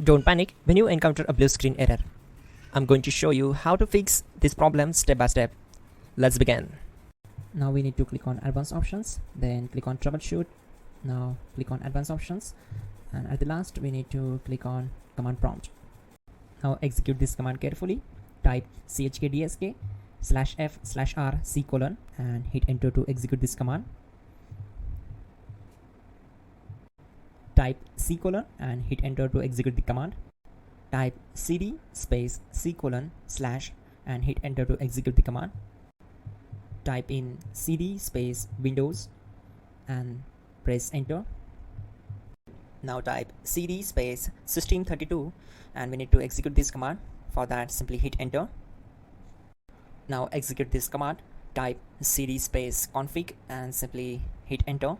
Don't panic when you encounter a blue screen error. I'm going to show you how to fix this problem step by step. Let's begin. Now we need to click on advanced options, then click on troubleshoot. Now click on advanced options, and at the last we need to click on command prompt. Now execute this command carefully. Type chkdsk/f/r : and hit enter to execute this command. Type C : and hit enter to execute the command. Type cd space C : / and hit enter to execute the command. Type in cd space Windows and press enter. Now type cd space system32 and we need to execute this command. For that, simply hit enter. Now execute this command. Type cd space config and simply hit enter.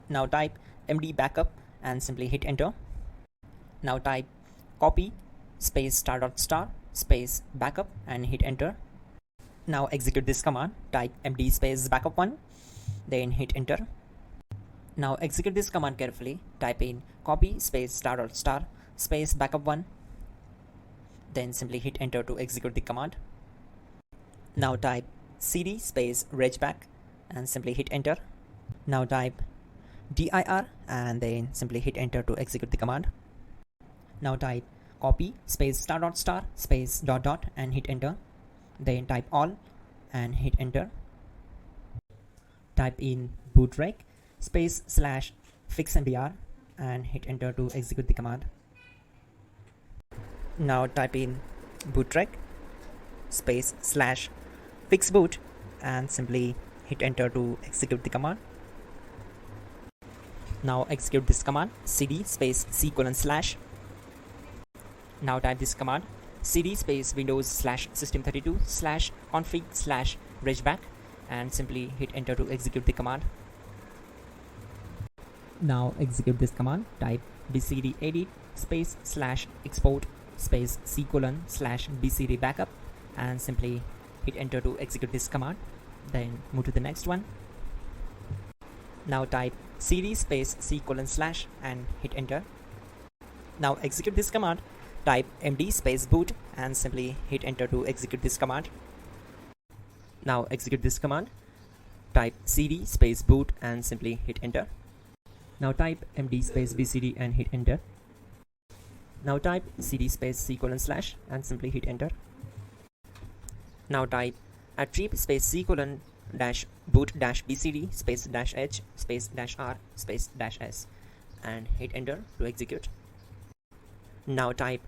Now type md backup and simply hit enter. Now type copy space *** space backup and hit enter. Now execute this command. Type md space backup1, then hit enter. Now execute this command carefully. Type in copy space *** space backup1, then simply hit enter to execute the command. Now type cd space regback and simply hit enter. Now type dir and then simply hit enter to execute the command. Now type copy space *** space ... and hit enter. Then type all and hit enter. Type in bootrec space /fixmdr and hit enter to execute the command. Now type in bootrec space /fixboot and simply hit enter to execute the command. Now execute this command cd space C : /. Now type this command cd space Windows /system32 /config /regback and simply hit enter to execute the command. Now execute this command. Type bcd edit space /export space C : /bcd backup and simply hit enter to execute this command. Then move to the next one. Now type cd space C : / and hit enter. Now execute this command. Type md space boot and simply hit enter to execute this command. Now execute this command. Type cd space boot and simply hit enter. Now type md space bcd and hit enter. Now type cd space C : / and simply hit enter. Now type attrib space C : -boot -bcd space -h space -r space -s and hit enter to execute. Now type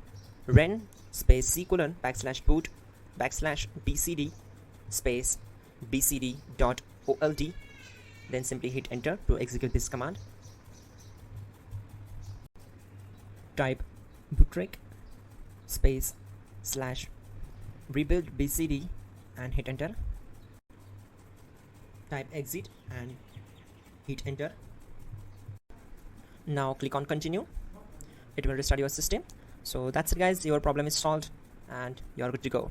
ren space C : \boot \bcd space bcd.old, then simply hit enter to execute this command. Type bootrec space /rebuild bcd and hit enter. Type exit and hit enter. Now click on continue. It will restart your system. So that's it guys, your problem is solved and you're good to go.